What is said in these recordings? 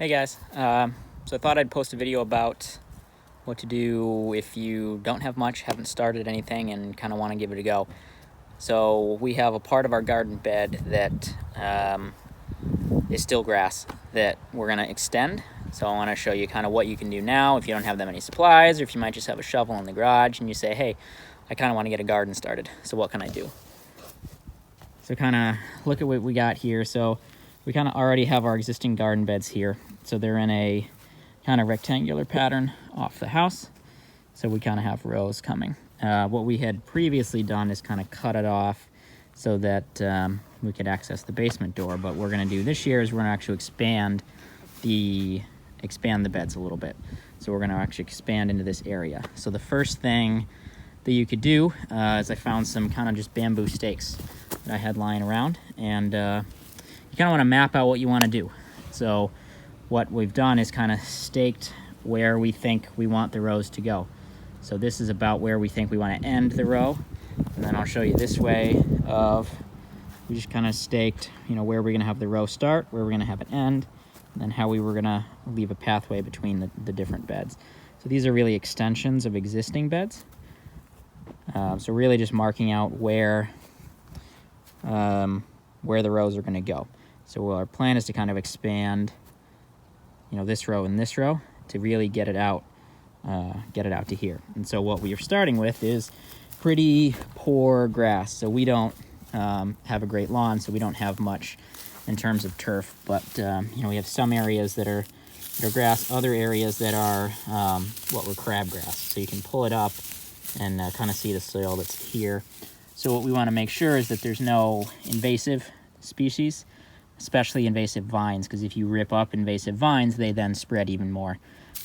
Hey guys, so I thought I'd post a video about what to do if you don't have much, haven't started anything, and kind of want to give it a go. So we have a part of our garden bed that is still grass that we're going to extend. So I want to show you kind of what you can do now if you don't have that many supplies, or if you might just have a shovel in the garage and you say, hey, I kind of want to get a garden started, so what can I do? So kind of look at what we got here. So we kind of already have our existing garden beds here. So they're in a kind of rectangular pattern off the house. So we kind of have rows coming. What we had previously done is kind of cut it off so that we could access the basement door. But what we're going to do this year is we're going to actually expand the beds a little bit. So we're going to actually expand into this area. So the first thing that you could do is I found some kind of just bamboo stakes that I had lying around, and you kind of want to map out what you want to do. So what we've done is kind of staked where we think we want the rows to go. So this is about where we think we want to end the row, and then I'll show you this way of we just kind of staked, you know, where we're going to have the row start, where we're going to have it end, and then how we were going to leave a pathway between the different beds. So these are really extensions of existing beds. So really just marking out where the rows are going to go. So our plan is to kind of expand, you know, this row and this row to really get it out to here. And so what we are starting with is pretty poor grass. So we don't have a great lawn, so we don't have much in terms of turf. But you know, we have some areas that are grass, other areas that are what were crabgrass. So you can pull it up and kind of see the soil that's here. So what we want to make sure is that there's no invasive species, especially invasive vines, because if you rip up invasive vines, they then spread even more.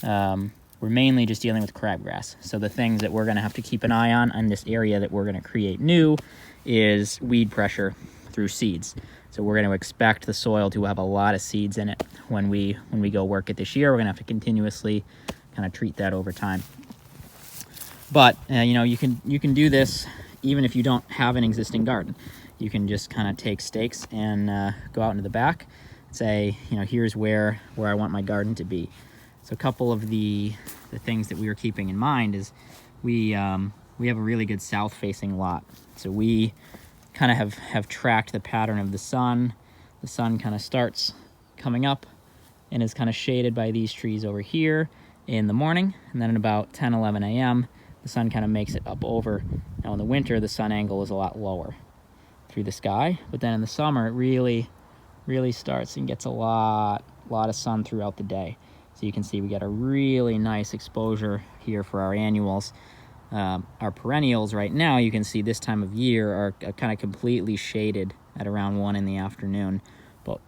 We're mainly just dealing with crabgrass. So the things that we're going to have to keep an eye on this area that we're going to create new is weed pressure through seeds. So we're going to expect the soil to have a lot of seeds in it when we go work it this year. We're going to have to continuously kind of treat that over time. But you know, you can do this even if you don't have an existing garden. You can just kind of take stakes and go out into the back, say, you know, here's where I want my garden to be. So a couple of the things that we were keeping in mind is we have a really good south-facing lot. So we kind of have tracked the pattern of the sun. The sun kind of starts coming up and is kind of shaded by these trees over here in the morning, and then at about 10, 11 a.m., the sun kind of makes it up over. Now in the winter, the sun angle is a lot lower through the sky, but then in the summer, it really starts and gets a lot of sun throughout the day. So you can see we got a really nice exposure here for our annuals. Our perennials right now, you can see this time of year are kind of completely shaded at around 1 in the afternoon, but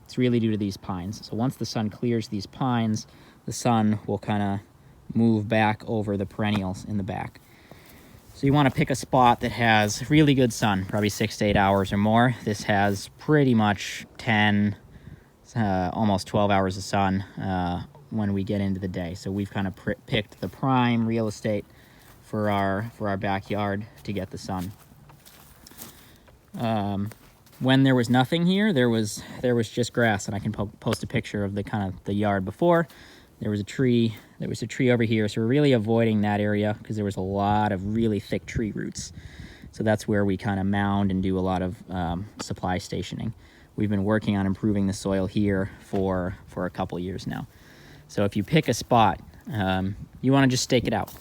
it's really due to these pines. So once the sun clears these pines, the sun will kind of move back over the perennials in the back. So you want to pick a spot that has really good sun, probably 6 to 8 hours or more. This has pretty much 10, almost 12 hours of sun when we get into the day. So we've kind of picked the prime real estate for our backyard to get the sun. When there was nothing here, there was just grass, and I can post a picture of the yard before. There was a tree over here, so we're really avoiding that area because there was a lot of really thick tree roots. So that's where we kind of mound and do a lot of supply stationing. We've been working on improving the soil here for a couple years now. So if you pick a spot, you want to just stake it out.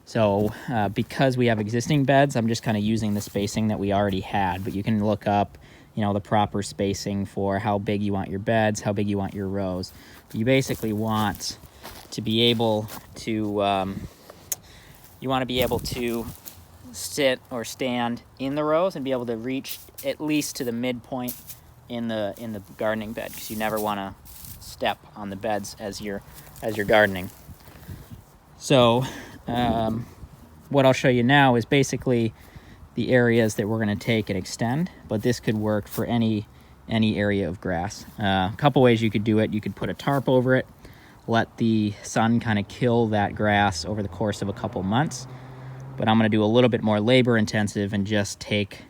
So because we have existing beds, I'm just kind of using the spacing that we already had, but you can look up, you know, the proper spacing for how big you want your beds, how big you want your rows. But you basically want to be able to sit or stand in the rows and be able to reach at least to the midpoint in the gardening bed, because you never want to step on the beds as you're gardening. So what I'll show you now is basically the areas that we're going to take and extend, but this could work for any area of grass. A couple ways you could do it. You could put a tarp over it, let the sun kind of kill that grass over the course of a couple months. But I'm going to do a little bit more labor intensive and just take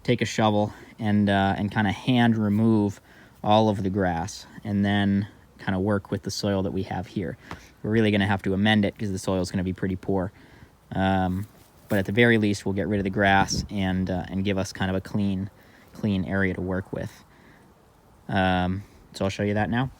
a shovel and kind of hand remove all of the grass, and then kind of work with the soil that we have here. We're really going to have to amend it because the soil is going to be pretty poor. But at the very least, we'll get rid of the grass and give us kind of a clean area to work with. So I'll show you that now.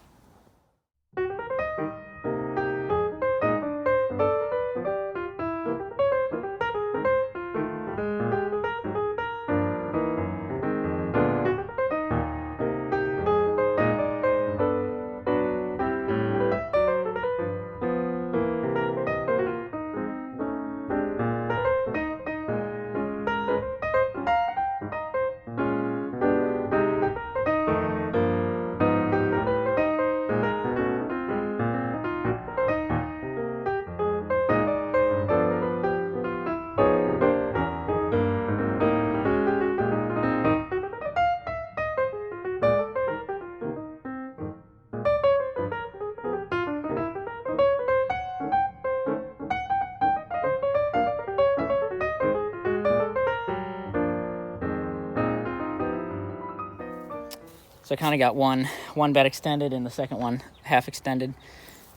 So I kind of got one bed extended and the second one half extended.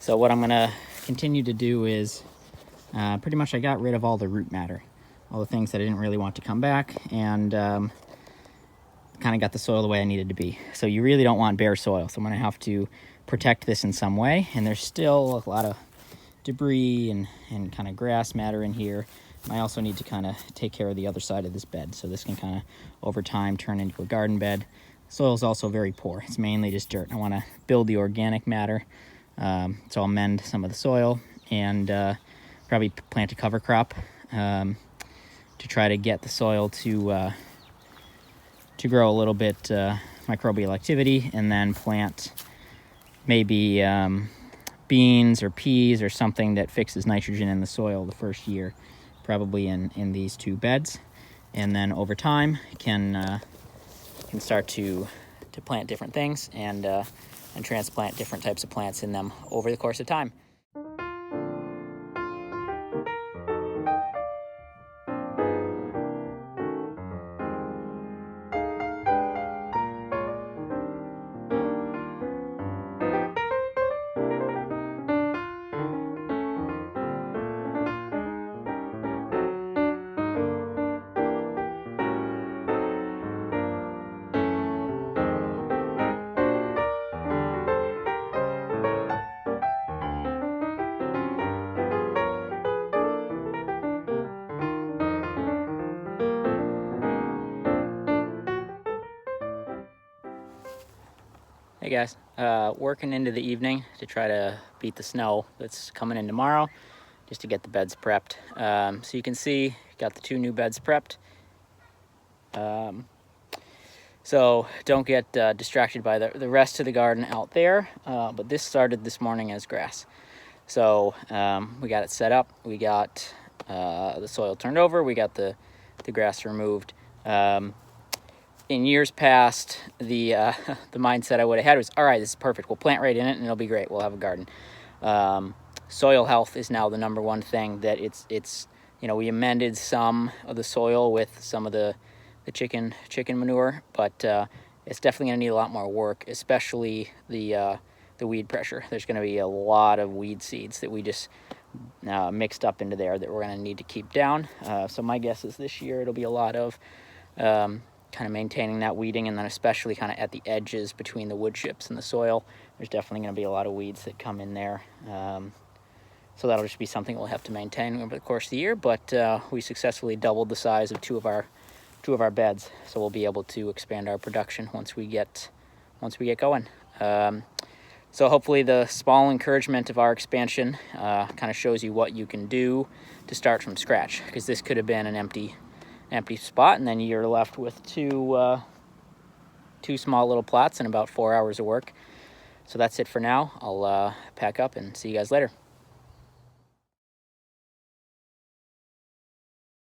So what I'm going to continue to do is pretty much I got rid of all the root matter, all the things that I didn't really want to come back, and kind of got the soil the way I needed to be. So you really don't want bare soil. So I'm going to have to protect this in some way. And there's still a lot of debris and kind of grass matter in here. And I also need to kind of take care of the other side of this bed. So this can kind of over time turn into a garden bed. Soil is also very poor. It's mainly just dirt. I want to build the organic matter. So I'll mend some of the soil and probably plant a cover crop to try to get the soil to grow a little bit microbial activity, and then plant maybe beans or peas or something that fixes nitrogen in the soil the first year, probably in these two beds. And then over time can start to plant different things and transplant different types of plants in them over the course of time. Hey guys, working into the evening to try to beat the snow that's coming in tomorrow, just to get the beds prepped. So you can see, got the two new beds prepped. So don't get distracted by the rest of the garden out there, but this started this morning as grass. So we got it set up, we got the soil turned over, we got the grass removed. In years past, the mindset I would have had was, all right, this is perfect. We'll plant right in it and it'll be great. We'll have a garden. Soil health is now the number one thing that it's we amended some of the soil with some of the chicken manure, but it's definitely going to need a lot more work, especially the weed pressure. There's going to be a lot of weed seeds that we just mixed up into there that we're going to need to keep down. So my guess is this year it'll be a lot of kind of maintaining that weeding, and then especially kind of at the edges between the wood chips and the soil, there's definitely going to be a lot of weeds that come in there. So that'll just be something we'll have to maintain over the course of the year, but we successfully doubled the size of two of our beds, so we'll be able to expand our production once we get going. So hopefully the small encouragement of our expansion kind of shows you what you can do to start from scratch, because this could have been an empty spot, and then you're left with two small little plots and about 4 hours of work. So that's it for now. I'll pack up and see you guys later.